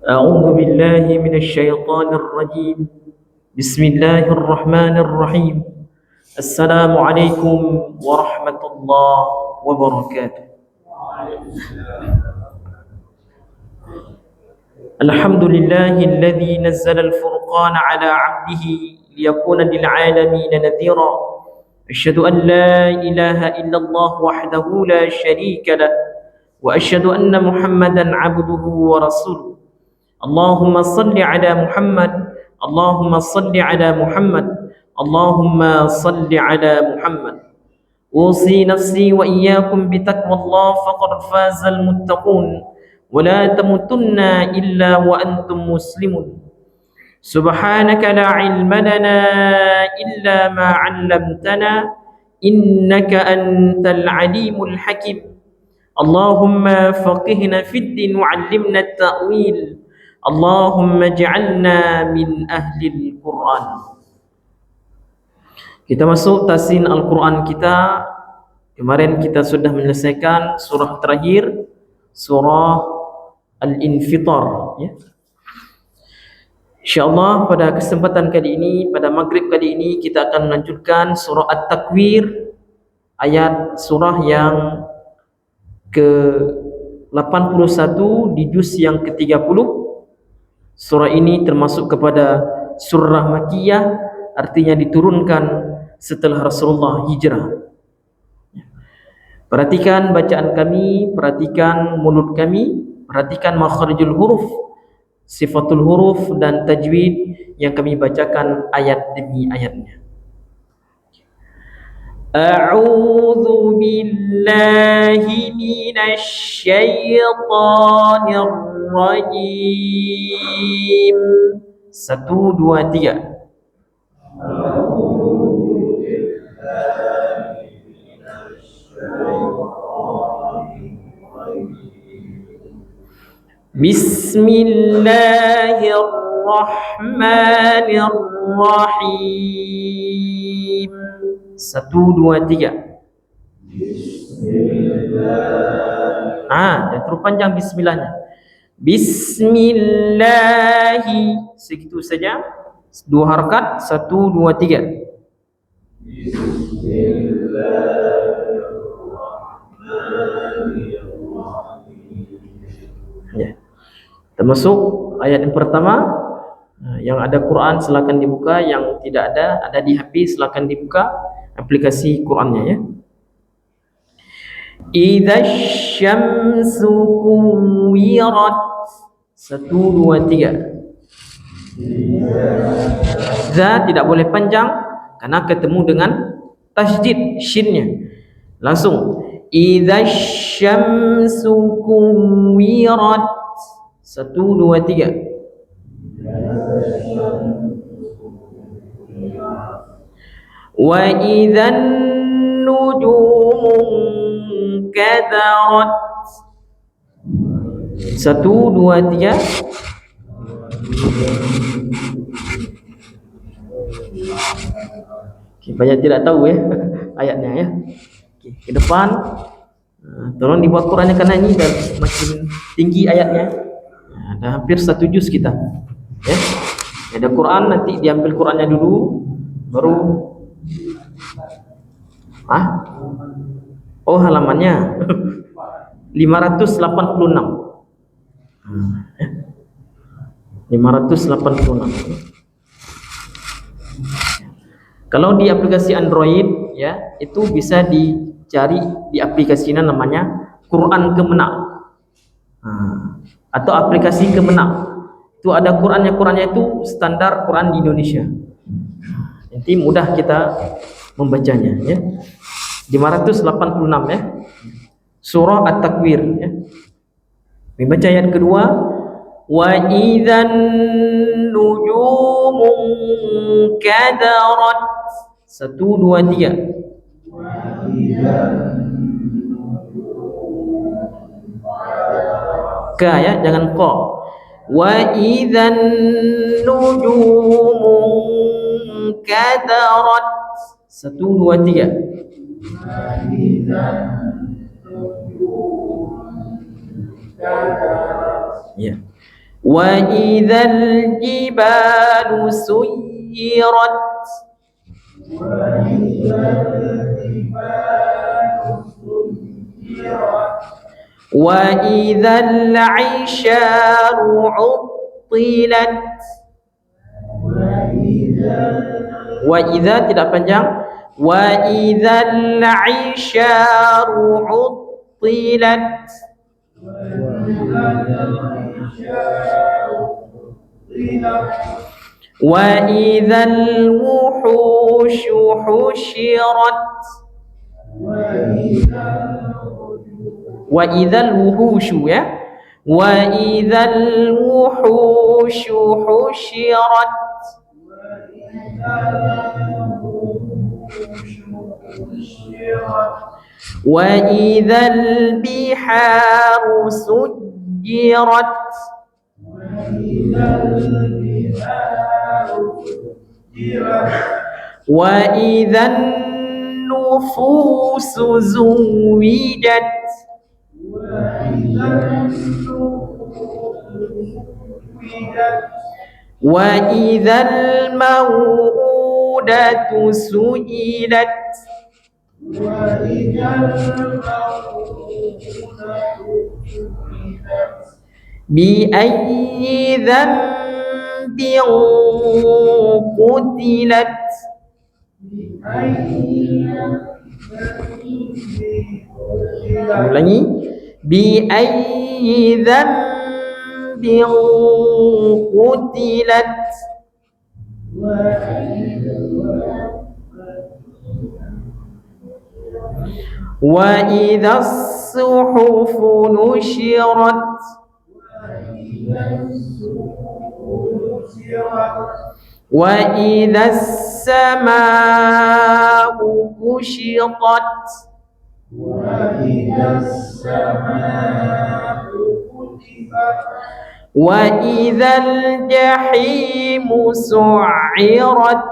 أعوذ بالله من الشيطان الرجيم. بسم الله الرحمن الرحيم. السلام عليكم ورحمة الله وبركاته. الحمد لله الذي نزل الفرقان على عبده ليكون للعالمين نذيرا. أشهد أن لا إله إلا الله وحده لا شريك له، وأشهد أن محمدا عبده ورسوله. اللهم صل على محمد، اللهم صل على محمد، اللهم صل على محمد. أوصي نفسي وإياكم بتقوى الله فقد فاز المتقون، ولا تموتن إلا وأنتم مسلمون. سبحانك لا علم لنا إلا ما علمتنا، إنك أنت العليم الحكيم. اللهم فقهنا في الدين وعلمنا التأويل. اللهم اجعلنا من أهل القرآن. Kita masuk tasin Al-Quran kita. Kemarin kita sudah menyelesaikan surah terakhir, surah Al-Infitar, ya. InsyaAllah pada kesempatan kali ini, pada maghrib kali ini, kita akan melanjutkan surah At-Takwir, ayat surah yang ke-81 di juz yang ke-30. Surah ini termasuk kepada surah Makkiyah, artinya diturunkan setelah Rasulullah hijrah. Perhatikan bacaan kami, perhatikan mulut kami, perhatikan makharijul huruf, sifatul huruf dan tajwid yang kami bacakan ayat demi ayatnya. A'udzu billahi minasy syaithanir rajim. 1 2 3. Bismillahirrahmanirrahim. 1 2 3. Dan terlalu panjang bismillahnya. Bismillahi, segitu saja. 2 harakat. 1 2 3. Ya. Termasuk ayat yang pertama, yang ada Quran silakan dibuka, yang tidak ada di HP silakan dibuka aplikasi Qurannya, ya. Idza syamsu kuwirat. 1 2 3. Za tidak boleh panjang karena ketemu dengan tasydid shinnya. Langsung idza syamsu kuwirat. 1 2 3. Wa idzan nujumu kadarat. 1 2 3. Banyak tidak tahu, ya, ayatnya, ya. Ke depan tolong dibuat Qurannya karena ini dah makin tinggi ayatnya. Dah hampir 1 juz kita, ya. Ada Quran, nanti diambil Qurannya dulu, baru halamannya 586. 586. Kalau di aplikasi Android, ya, itu bisa dicari di aplikasinya namanya Quran Kemenak, atau aplikasi Kemenak. Itu ada Qurannya itu standar Quran di Indonesia. Nanti mudah kita membacanya, ya. 586, ya. Surah At-Takwir, ya. Membaca ayat kedua. Wa idzan nujumu kadarat. 1 2 3. Ka, ya, jangan qa. Wa idzan nujumu kadarat. 1 2 3. Ya. وإذا الجبال سيرت وإذا العشار عطلت. وإذا tidak panjang. وإذا العشار عطلت وإذا الوحوش حشرت وإذا الوحوش ya وإذا الوحوش حشرت وإذا البحار سجرت وإذا النفوس زوجت وإذا الموءودة سئلت بأي ذنب قتلت ulangi بأي ذنب قتلت وإذا الصحف نشرت وإذا السماء كشطت وإذا الجحيم سعرت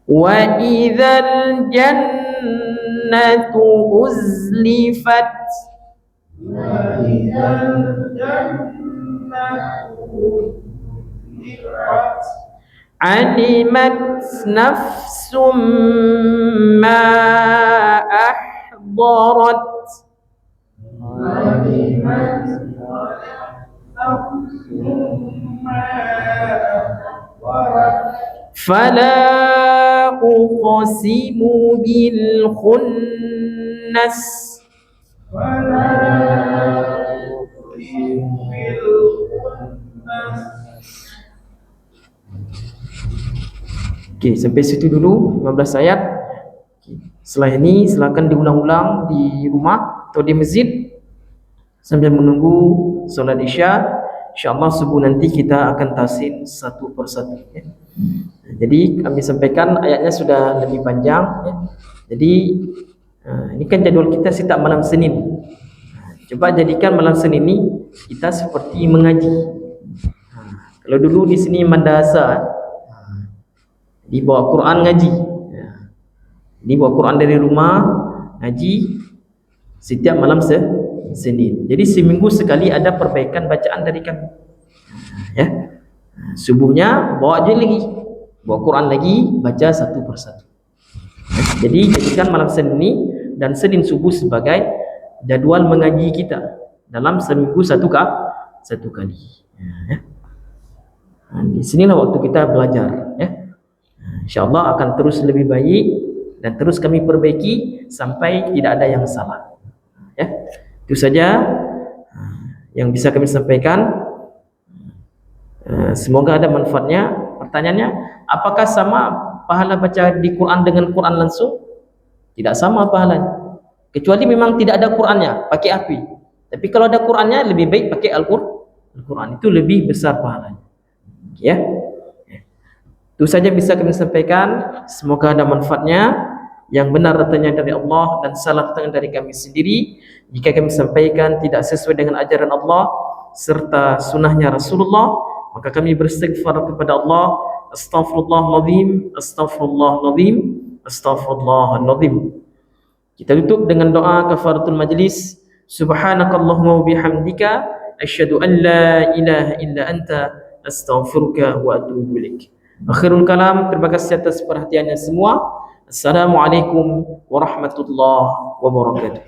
وإذا الجنة أزلفت علمت نفس ما أحضرت فلا أقسم بالخنس Okey, sampai situ dulu 15 ayat. Setelah ini silakan diulang-ulang di rumah atau di masjid sambil menunggu solat Isya. InsyaAllah subuh nanti kita akan tahsin satu persatu ya. Jadi kami sampaikan ayatnya sudah lebih panjang ya. Jadi ini kan jadual kita setiap malam Senin. Coba jadikan malam Senin ini kita seperti mengaji. Kalau dulu di sini madrasah dibawa Quran ngaji. Dibawa Quran dari rumah ngaji setiap malam Senin. Jadi seminggu sekali ada perbaikan bacaan dari kami. Ya. Subuhnya bawa je lagi. Bawa Quran lagi, baca satu persatu. Jadi jadikan malam Senin ini dan Senin subuh sebagai jadual mengaji kita dalam seminggu satu kali. Ya. Di sinilah waktu kita belajar ya. InsyaAllah akan terus lebih baik dan terus kami perbaiki sampai tidak ada yang salah ya. Itu saja yang bisa kami sampaikan. Semoga ada manfaatnya. Pertanyaannya, apakah sama pahala baca di Quran dengan Quran langsung? Tidak sama pahalanya, kecuali memang tidak ada Qurannya, pakai api. Tapi kalau ada Qurannya lebih baik pakai Al-Quran, itu lebih besar pahalanya ya. Itu saja bisa kami sampaikan. Semoga ada manfaatnya. Yang benar datangnya dari Allah dan salah datangnya dari kami sendiri. Jika kami sampaikan tidak sesuai dengan ajaran Allah serta sunnahnya Rasulullah, maka kami beristighfar kepada Allah. Astaghfirullahaladzim, astaghfirullahaladzim, astaghfirullahaladzim. Kita tutup dengan doa kafaratul majlis. Subhanakallahumma wa bihamdika asyhadu an la ilaha illa anta astaghfiruka wa atubu ilaik. Akhirul kalam, terima kasih atas perhatiannya semua. Assalamualaikum warahmatullahi wabarakatuh.